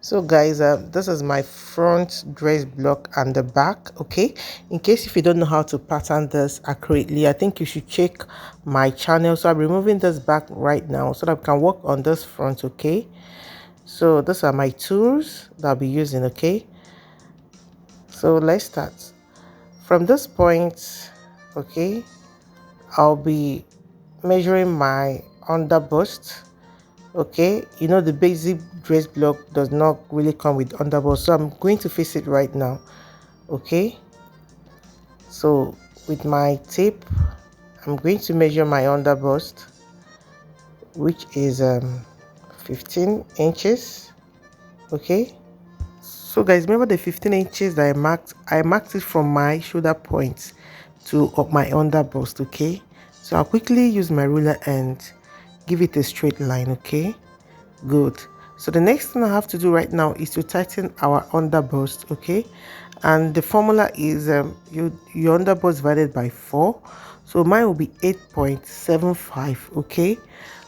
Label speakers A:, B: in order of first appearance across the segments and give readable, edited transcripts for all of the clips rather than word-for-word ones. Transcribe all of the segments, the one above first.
A: So guys, this is my front dress block and the back. Okay, in case if you don't know how to pattern this accurately, I think you should check my channel. So I'm removing this back right now so that we can work on this front. Okay, so these are my tools that I'll be using. Okay, so let's start from this point. Okay, I'll be measuring my underbust. Okay, you know the basic dress block does not really come with underbust, so I'm going to fix it right now. Okay, so with my tape I'm going to measure my underbust, which is 15 inches. Okay, so guys, remember the 15 inches that I marked it from my shoulder point to up my underbust. Okay, so I'll quickly use my ruler and give it a straight line. Okay, good. So the next thing I have to do right now is to tighten our underbust. Okay, and the formula is your underbust divided by 4, so mine will be 8.75. okay,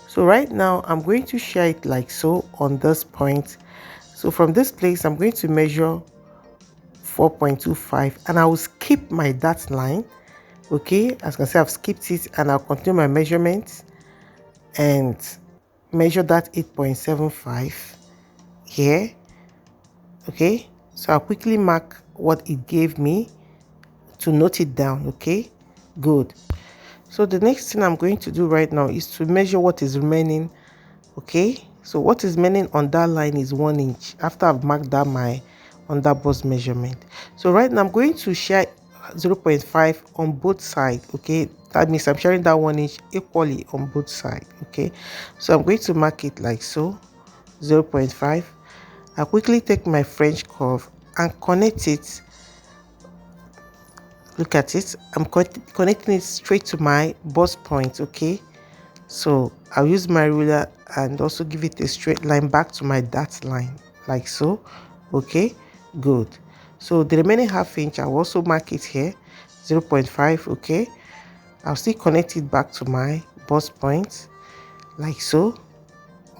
A: so right now I'm going to share it like so on this point. So from this place I'm going to measure 4.25 and I will skip my dot line. Okay, as you can see, I've skipped it and I'll continue my measurements and measure that 8.75 here. Okay, so I'll quickly mark what it gave me to note it down. Okay, good. So the next thing I'm going to do right now is to measure what is remaining. Okay, so what is remaining on that line is 1 inch after I've marked that my underbust measurement. So right now I'm going to share 0.5 on both sides. Okay, that means I'm sharing that 1 inch equally on both sides. Okay, so I'm going to mark it like so, 0.5. I quickly take my French curve and connect it. Look at it, I'm connecting it straight to my bust point. Okay, so I'll use my ruler and also give it a straight line back to my dot line like so. Okay, good. So the remaining ½ inch I'll also mark it here, 0.5. okay, I'll still connect it back to my bust point like so.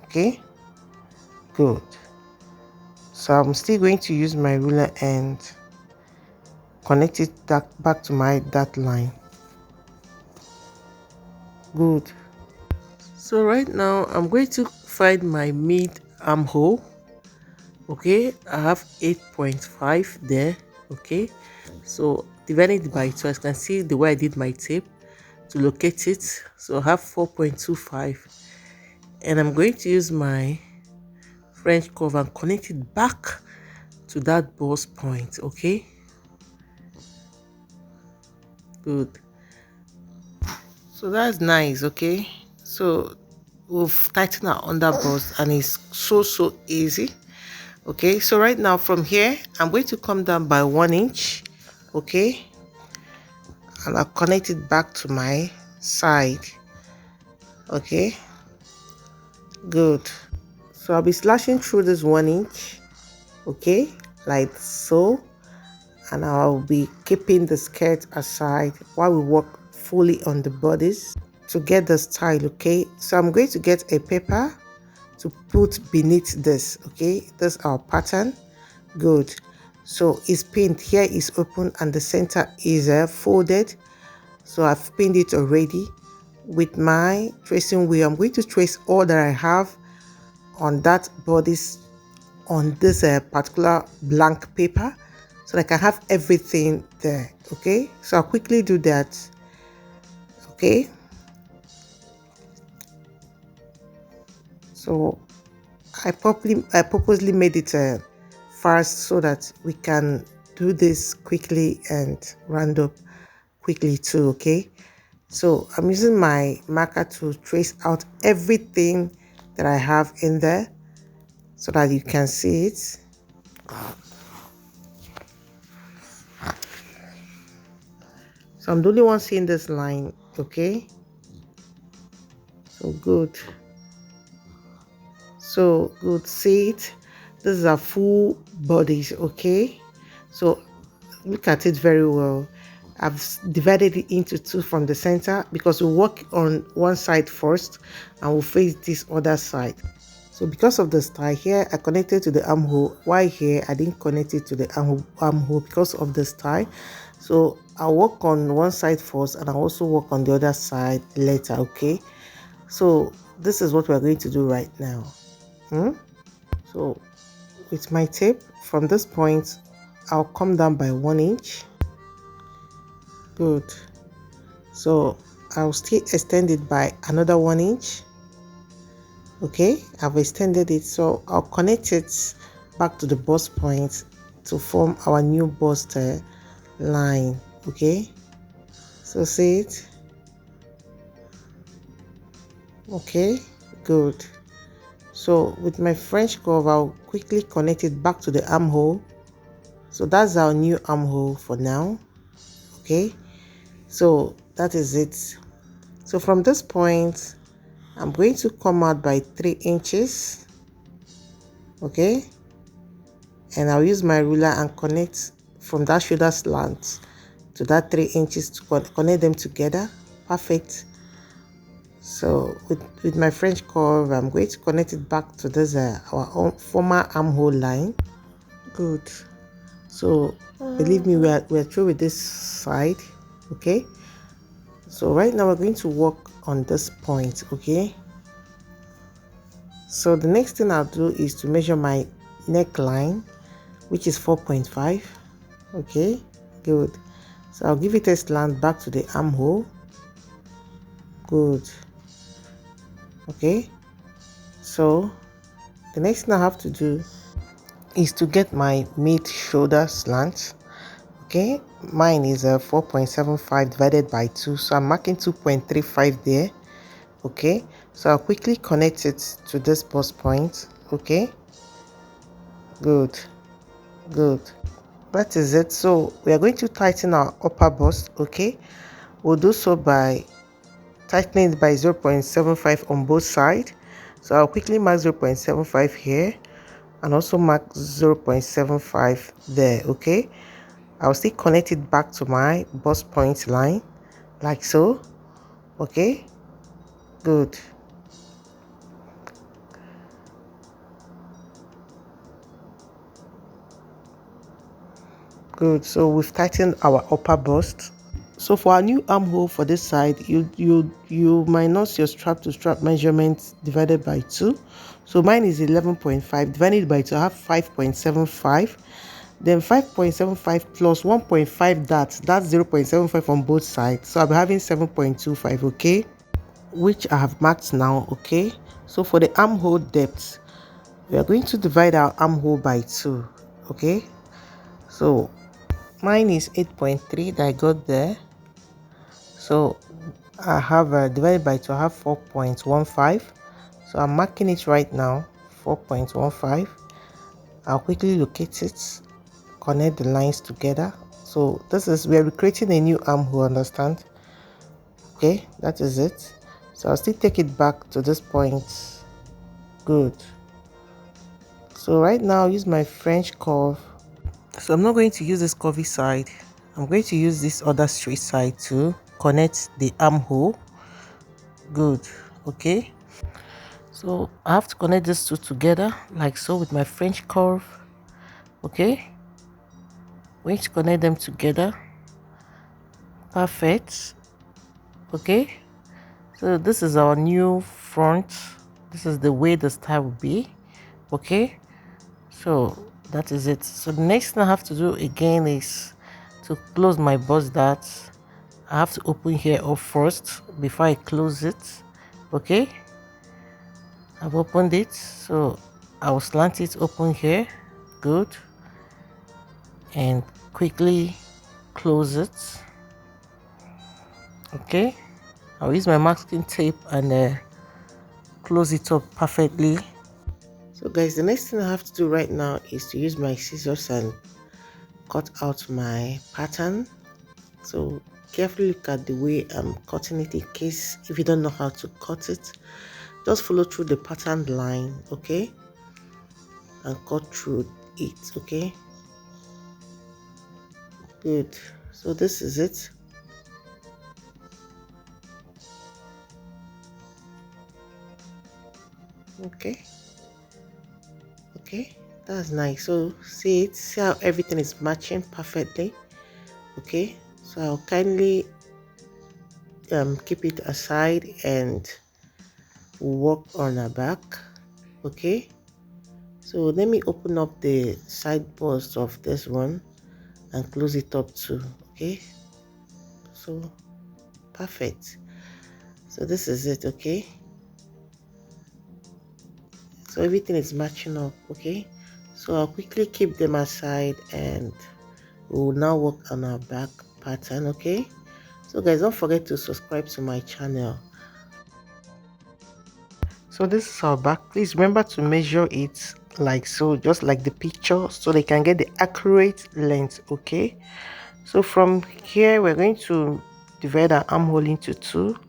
A: Okay, good. So I'm still going to use my ruler and connect it back to my dot line. Good. So right now I'm going to find my mid armhole. Okay, I have 8.5 there. Okay, so dividing it by 2, as you can see the way I did my tape to locate it. So I have 4.25 and I'm going to use my French curve and connect it back to that bust point. Okay, good. So that's nice. Okay, so we've tightened our underbust and it's so easy. Okay, so right now from here I'm going to come down by 1 inch. Okay, and I'll connect it back to my side. Okay, good. So I'll be slashing through this 1 inch. Okay, like so, and I'll be keeping the skirt aside while we work fully on the bodies to get the style. Okay, so I'm going to get a paper to put beneath this. Okay, this is our pattern. Good. So it's pinned here, is open and the center is folded. So I've pinned it already. With my tracing wheel I'm going to trace all that I have on that bodice on this particular blank paper so that I can have everything there. Okay, so I'll quickly do that. Okay, so I purposely made it fast so that we can do this quickly and round up quickly too. Okay, so I'm using my marker to trace out everything that I have in there so that you can see it. So I'm the only one seeing this line. Okay, so good. So good. See it, this is a full bodies. Okay, so look at it very well. I've divided it into 2 from the center because we'll work on one side first and we'll face this other side. So because of the style here, I connected to the armhole. Why here I didn't connect it to the armhole because of the style. So I'll work on one side first and I'll also work on the other side later. Okay, so this is what we're going to do right now. So with my tape from this point, I'll come down by 1 inch. Good. So I'll still extend it by another 1 inch. Okay, I've extended it, so I'll connect it back to the bust point to form our new bust line. Okay, so see it. Okay, good. So with my French curve, I'll quickly connect it back to the armhole. So that's our new armhole for now. Okay, so that is it. So from this point, I'm going to come out by 3 inches. Okay, and I'll use my ruler and connect from that shoulder slant to that 3 inches to connect them together. Perfect. So with my French curve, I'm going to connect it back to this our own former armhole line. Good. So believe me, we're through with this side. Okay, so right now we're going to work on this point. Okay, so the next thing I'll do is to measure my neckline, which is 4.5. Okay, good. So I'll give it a slant back to the armhole. Good. Okay, so the next thing I have to do is to get my mid shoulder slant. Okay, mine is a 4.75 divided by 2, so I'm marking 2.35 there. Okay, so I'll quickly connect it to this bust point. Okay, good, good. That is it. So we are going to tighten our upper bust. Okay, we'll do so by tightening it by 0.75 on both sides. So I'll quickly mark 0.75 here and also mark 0.75 there. Okay, I'll still connect it back to my bust point line like so. Okay, good. Good. So we've tightened our upper bust. So for our new armhole for this side, you minus your strap to strap measurement divided by 2. So mine is 11.5 divided by 2. I have 5.75. Then 5.75 plus 1.5, that's 0.75 on both sides. So I'll be having 7.25. Okay, which I have marked now. Okay, so for the armhole depth, we are going to divide our armhole by 2. Okay, so mine is 8.3 that I got there. So I have divided by 2, I have 4.15. So I'm marking it right now, 4.15. I'll quickly locate it, connect the lines together. So this is, we are creating a new armhole, understand? Okay, that is it. So I'll still take it back to this point. Good. So right now I'll use my French curve. So I'm not going to use this curvy side. I'm going to use this other straight side to connect the armhole. Good. Okay, so I have to connect these two together like so with my French curve. Okay, we need to connect them together. Perfect. Okay, so this is our new front. This is the way the style will be. Okay, so that is it. So the next thing I have to do again is to close my bust dart. I have to open here up first before I close it. Okay, I've opened it, so I will slant it open here. Good, and quickly close it. Okay, I'll use my masking tape and close it up perfectly. So guys, the next thing I have to do right now is to use my scissors and cut out my pattern. So carefully look at the way I'm cutting it in case if you don't know how to cut it. Just follow through the patterned line, okay, and cut through it. Okay, good. So this is it. Okay, Okay, that's nice. So see how everything is matching perfectly. Okay, so I'll kindly keep it aside and work on our back. Okay, so let me open up the side bust of this one and close it up too. Okay, so perfect. So this is it. Okay, so everything is matching up. Okay, so I'll quickly keep them aside and we'll now work on our back pattern. Okay, so guys, don't forget to subscribe to my channel. So this is our back. Please remember to measure it like so, just like the picture, so they can get the accurate length. Okay, so from here we're going to divide our armhole into two,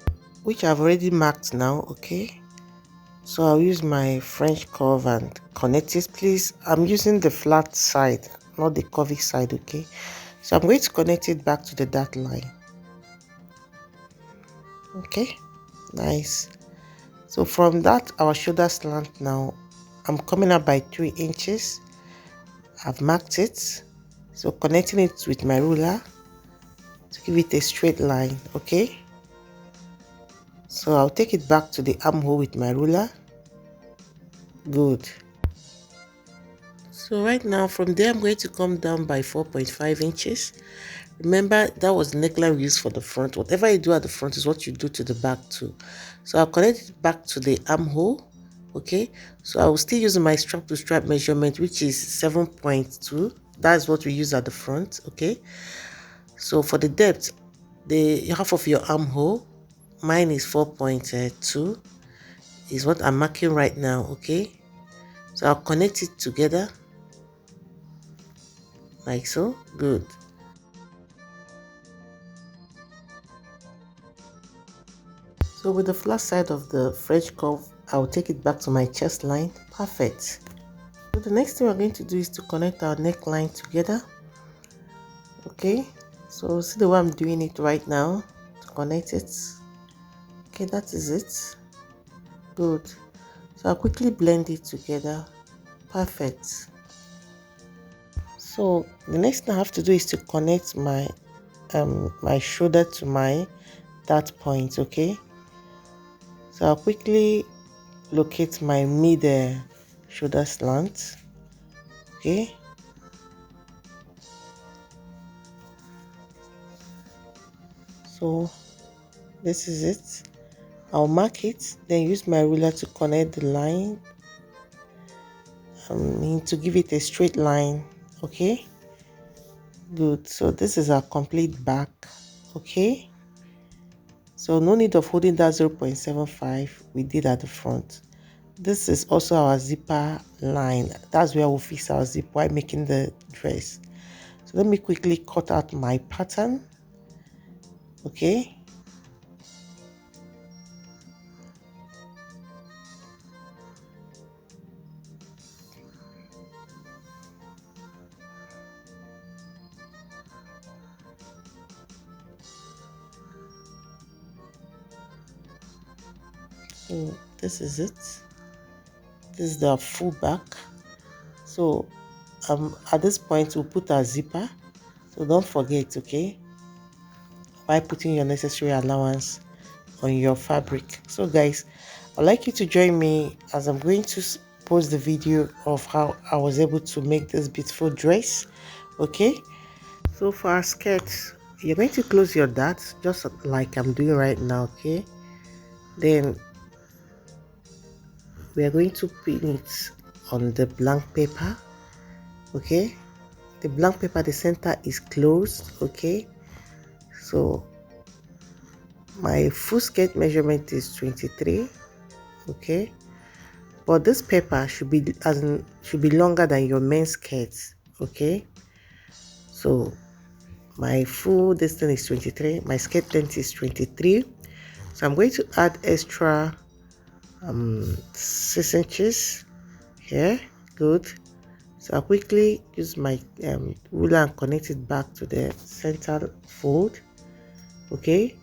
A: which I've already marked now. Okay, so I'll use my French curve and connect it. Please, I'm using the flat side, not the curvy side. Okay, so I'm going to connect it back to the dart line. Okay, nice. So from that, our shoulder slant now, I'm coming up by 3 inches. I've marked it, so connecting it with my ruler to give it a straight line. Okay, so I'll take it back to the armhole with my ruler. Good. So right now from there, I'm going to come down by 4.5 inches. Remember, that was the neckline we used for the front. Whatever you do at the front is what you do to the back too. So I'll connect it back to the armhole. Okay, so I will still use my strap to strap measurement, which is 7.2. That's what we use at the front. Okay, so for the depth, the half of your armhole, mine is 4.2, is what I'm marking right now. Okay, so I'll connect it together like so. Good. So with the flat side of the French curve, I'll take it back to my chest line. Perfect. So the next thing we're going to do is to connect our neckline together. Okay, so see the way I'm doing it right now to connect it. Okay, that is it. Good. So I'll quickly blend it together. Perfect. So the next thing I have to do is to connect my my shoulder to my dart point. Okay, so I'll quickly locate my mid shoulder slant. Okay, so this is it. I'll mark it, then use my ruler to connect the line to give it a straight line. Okay, good. So this is our complete back. Okay, so no need of holding that 0.75 we did at the front. This is also our zipper line. That's where we'll fix our zip while making the dress. So let me quickly cut out my pattern. Okay, so this is it. This is the full back. So at this point we'll put our zipper, so don't forget. Okay, by putting your necessary allowance on your fabric. So guys, I'd like you to join me as I'm going to post the video of how I was able to make this beautiful dress. Okay, so for our skirt, you're going to close your darts just like I'm doing right now. Okay, then we are going to pin it on the blank paper. Okay, the blank paper, the center is closed. Okay, so my full skirt measurement is 23. Okay, but this paper should be longer than your men's skirts. Okay, so my full distance is 23, my skirt length is 23, so I'm going to add extra 6 inches here. Good. So I'll quickly use my ruler and connect it back to the center fold. Okay,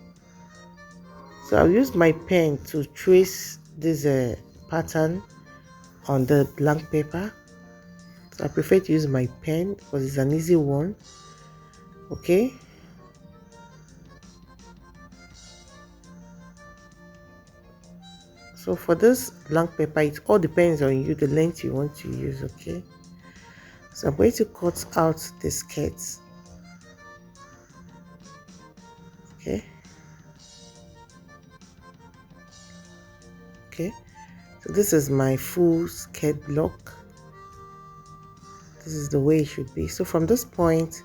A: so I'll use my pen to trace this pattern on the blank paper. So I prefer to use my pen because it's an easy one. Okay. So for this blank paper, it all depends on you, the length you want to use. Okay. So I'm going to cut out the skirts. Okay. Okay. So this is my full skirt block. This is the way it should be. So from this point,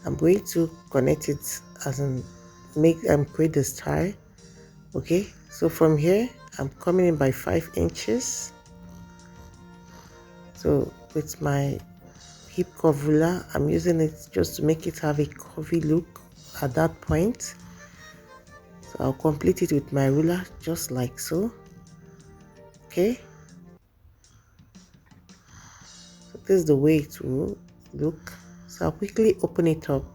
A: I'm going to connect it as in create the style. Okay. So from here, I'm coming in by 5 inches. So with my hip curve ruler, I'm using it just to make it have a curvy look at that point. So I'll complete it with my ruler just like so. Okay. So this is the way it will look. So I'll quickly open it up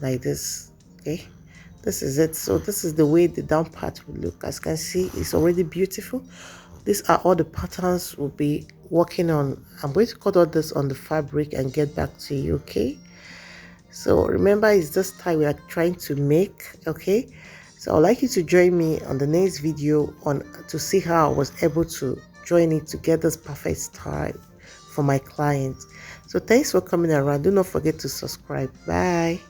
A: like this. Okay. This is it. So this is the way the down part will look. As you can see, it's already beautiful. These are all the patterns we'll be working on. I'm going to cut all this on the fabric and get back to you. Okay. So remember, it's this style we are trying to make. Okay. So I'd like you to join me on the next video to see how I was able to join it to get this perfect style for my clients. So thanks for coming around. Do not forget to subscribe. Bye.